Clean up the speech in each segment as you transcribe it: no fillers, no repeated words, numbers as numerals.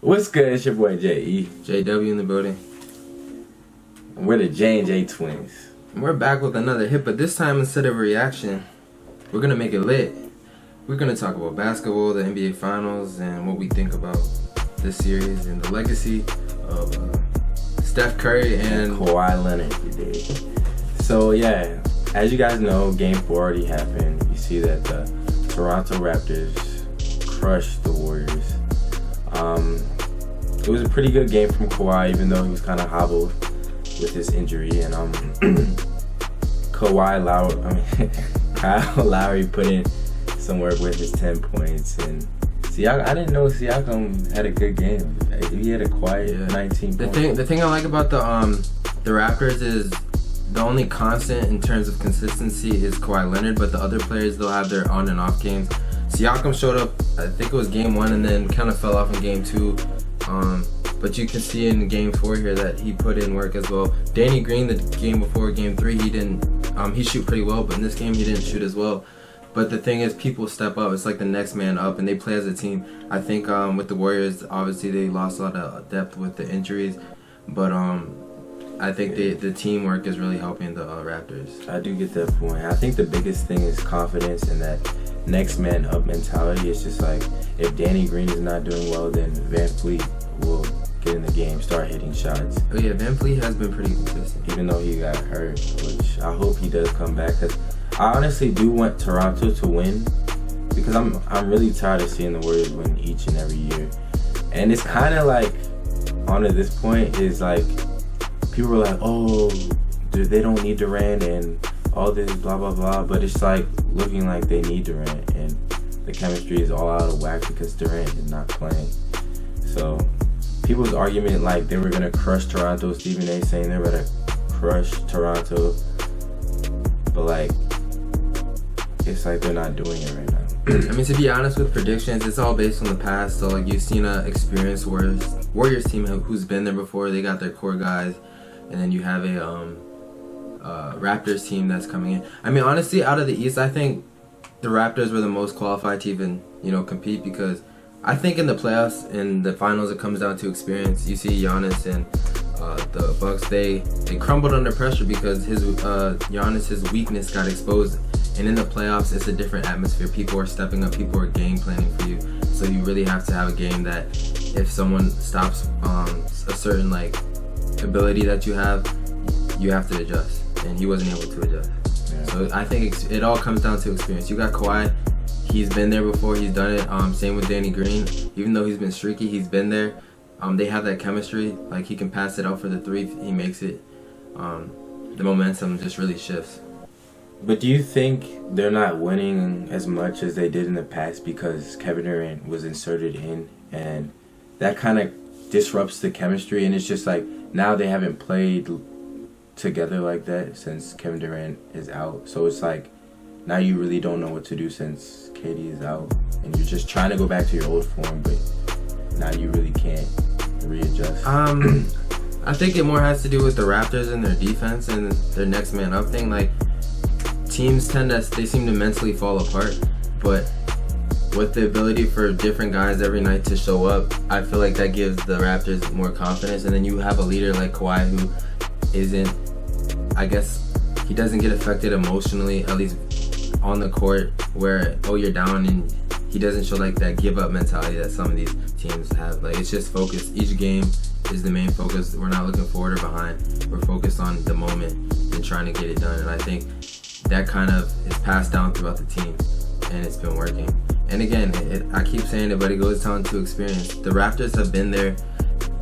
What's good? It's your boy J.E. JW in the building. We're the J&J twins. And we're back with another hit, but this time instead of reaction, we're going to make it lit. We're going to talk about basketball, the NBA Finals, and what we think about this series and the legacy of Steph Curry and Kawhi Leonard today. So yeah, as you guys know, Game 4 already happened. You see that the Toronto Raptors crushed the Warriors. It was a pretty good game from Kawhi, even though he was kind of hobbled with his injury. And Kyle Lowry put in some work with his 10 points. And I didn't know Siakam had a good game. He had a quiet 19 points. The thing I like about the Raptors is the only constant in terms of consistency is Kawhi Leonard, but the other players, they'll have their on and off games. Siakam showed up, I think it was game 1, and then kind of fell off in game 2. But you can see in game 4 here that he put in work as well. Danny Green, the game before game 3, he shoot pretty well, but in this game he didn't shoot as well. But the thing is, people step up. It's like the next man up, and they play as a team. I think with the Warriors, obviously they lost a lot of depth with the injuries, but I think the teamwork is really helping the Raptors. I do get that point. I think the biggest thing is confidence and that next man up mentality. It's just like, if Danny Green is not doing well, then Van Fleet will get in the game, start hitting shots. Oh yeah, Van Fleet has been pretty consistent. Even though he got hurt, which I hope he does come back, because I honestly do want Toronto to win, because I'm really tired of seeing the Warriors win each and every year. And it's kind of like, on to this point, is like, people are like, oh, they don't need Durant and all this blah blah blah, but it's like looking like they need Durant, and the chemistry is all out of whack because Durant is not playing. So people's argument like they were gonna crush Toronto, Stephen A saying they were gonna crush Toronto, but like it's like they're not doing it right now. I mean, to be honest with predictions, it's all based on the past. So like you've seen a experienced Warriors team who's been there before. They got their core guys, and then you have a Raptors team that's coming in. I mean, honestly, out of the East, I think the Raptors were the most qualified to even, compete, because I think in the playoffs and the finals, it comes down to experience. You see Giannis and the Bucks, they crumbled under pressure because Giannis's weakness got exposed. And in the playoffs, it's a different atmosphere. People are stepping up. People are game planning for you. So you really have to have a game that if someone stops a certain ability that you have to adjust. And he wasn't able to adjust. Yeah. So I think it all comes down to experience. You got Kawhi. He's been there before. He's done it. Same with Danny Green. Even though he's been streaky, he's been there. They have that chemistry. Like, he can pass it out for the 3. He makes it. The momentum just really shifts. But do you think they're not winning as much as they did in the past because Kevin Durant was inserted in, and that kind of disrupts the chemistry, and it's just like now they haven't played together like that since Kevin Durant is out. So it's like now you really don't know what to do since KD is out, and you're just trying to go back to your old form, but now you really can't readjust. I think it more has to do with the Raptors and their defense and their next man up thing. Like, teams they seem to mentally fall apart, but with the ability for different guys every night to show up, I feel like that gives the Raptors more confidence. And then you have a leader like Kawhi who isn't, I guess, he doesn't get affected emotionally, at least on the court, where, you're down, and he doesn't show like that give up mentality that some of these teams have. Like, it's just focused. Each game is the main focus. We're not looking forward or behind. We're focused on the moment and trying to get it done. And I think that kind of is passed down throughout the team, and it's been working. And again, I keep saying it, but it goes down to experience. The Raptors have been there.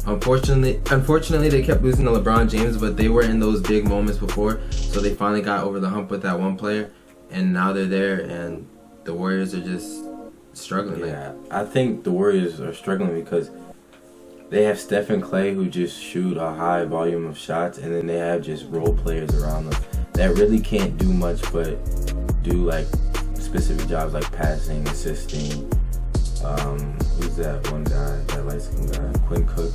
Unfortunately, they kept losing to LeBron James, but they were in those big moments before, so they finally got over the hump with that one player, and now they're there, and the Warriors are just struggling. Yeah, I think the Warriors are struggling because they have Steph and Clay who just shoot a high volume of shots, and then they have just role players around them that really can't do much but do like specific jobs like passing, assisting. Who's that one guy, that light-skinned guy, Quinn Cook,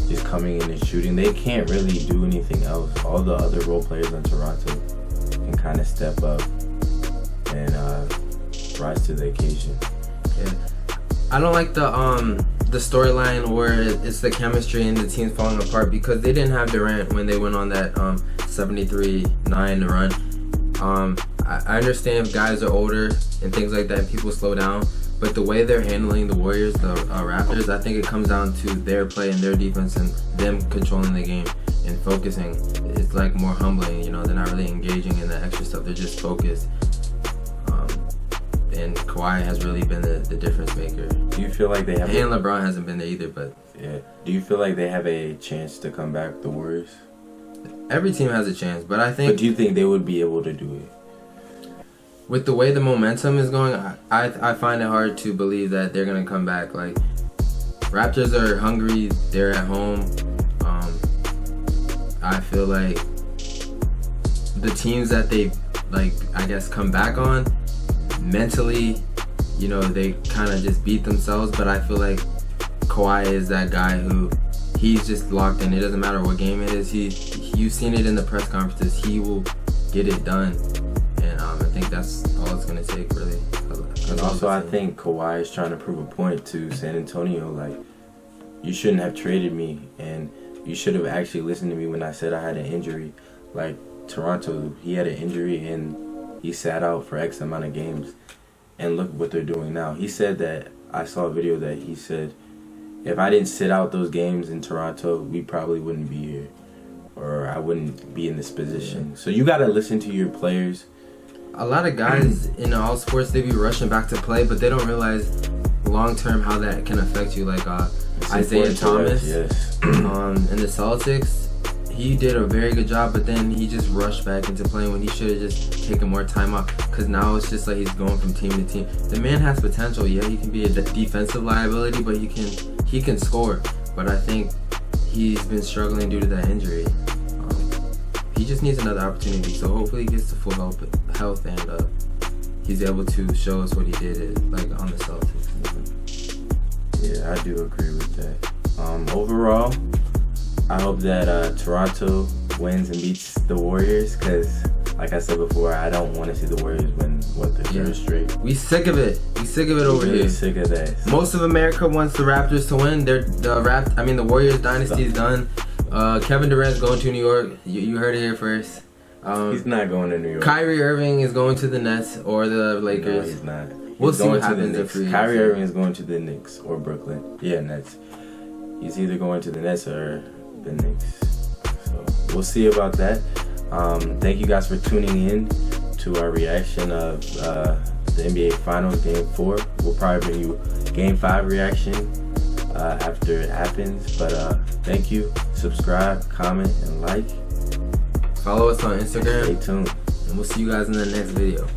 just coming in and shooting. They can't really do anything else. All the other role players in Toronto can kind of step up and rise to the occasion. Yeah. I don't like the the storyline where it's the chemistry and the team's falling apart because they didn't have Durant when they went on that 73-9 run. I understand if guys are older and things like that and people slow down, but the way they're handling the Warriors, the Raptors, I think it comes down to their play and their defense and them controlling the game and focusing. It's like more humbling, you know, they're not really engaging in the extra stuff, they're just focused. And Kawhi has really been the difference maker. Do you feel like they have... And LeBron hasn't been there either, but... Yeah. Do you feel like they have a chance to come back, the Warriors? Every team has a chance, but I think... But do you think they would be able to do it? With the way the momentum is going, I find it hard to believe that they're going to come back. Like, Raptors are hungry. They're at home. I feel like the teams that they, like, I guess, come back on, mentally, you know, they kind of just beat themselves. But I feel like Kawhi is that guy who, he's just locked in. It doesn't matter what game it is. You've seen it in the press conferences. He will get it done. And I think that's all it's going to take, really. And also, I think Kawhi is trying to prove a point to San Antonio. Like, you shouldn't have traded me, and you should have actually listened to me when I said I had an injury. Like, Toronto, he had an injury, and he sat out for X amount of games. And look what they're doing now. He said that, I saw a video that he said, if I didn't sit out those games in Toronto, we probably wouldn't be here. Or I wouldn't be in this position. So you got to listen to your players. A lot of guys in all sports, they be rushing back to play, but they don't realize long term how that can affect you. Like Isaiah Thomas in the Celtics, he did a very good job, but then he just rushed back into playing when he should have just taken more time off. Because now it's just like he's going from team to team. The man has potential. Yeah, he can be a defensive liability, but he can score. But I think he's been struggling due to that injury. He just needs another opportunity, so hopefully he gets to full health and he's able to show us what he did like on the Celtics. Yeah, I do agree with that. Overall, I hope that Toronto wins and beats the Warriors, because like I said before, I don't want to see the Warriors win the third straight. We sick of it. We sick of it over really here. Sick of that. Most of America wants the Raptors to win. The Warriors dynasty is done. Kevin Durant's going to New York. You heard it here first. He's not going to New York. Kyrie Irving is going to the Nets or the Lakers. No, he's not. We'll see what happens in free agency. Kyrie Irving is going to the Knicks or Brooklyn. Yeah, Nets. He's either going to the Nets or the Knicks. So we'll see about that. Thank you guys for tuning in to our reaction of the NBA Finals Game 4. We'll probably bring you Game 5 reaction after it happens. But thank you. Subscribe, comment, and like. Follow us on Instagram. Stay tuned. And we'll see you guys in the next video.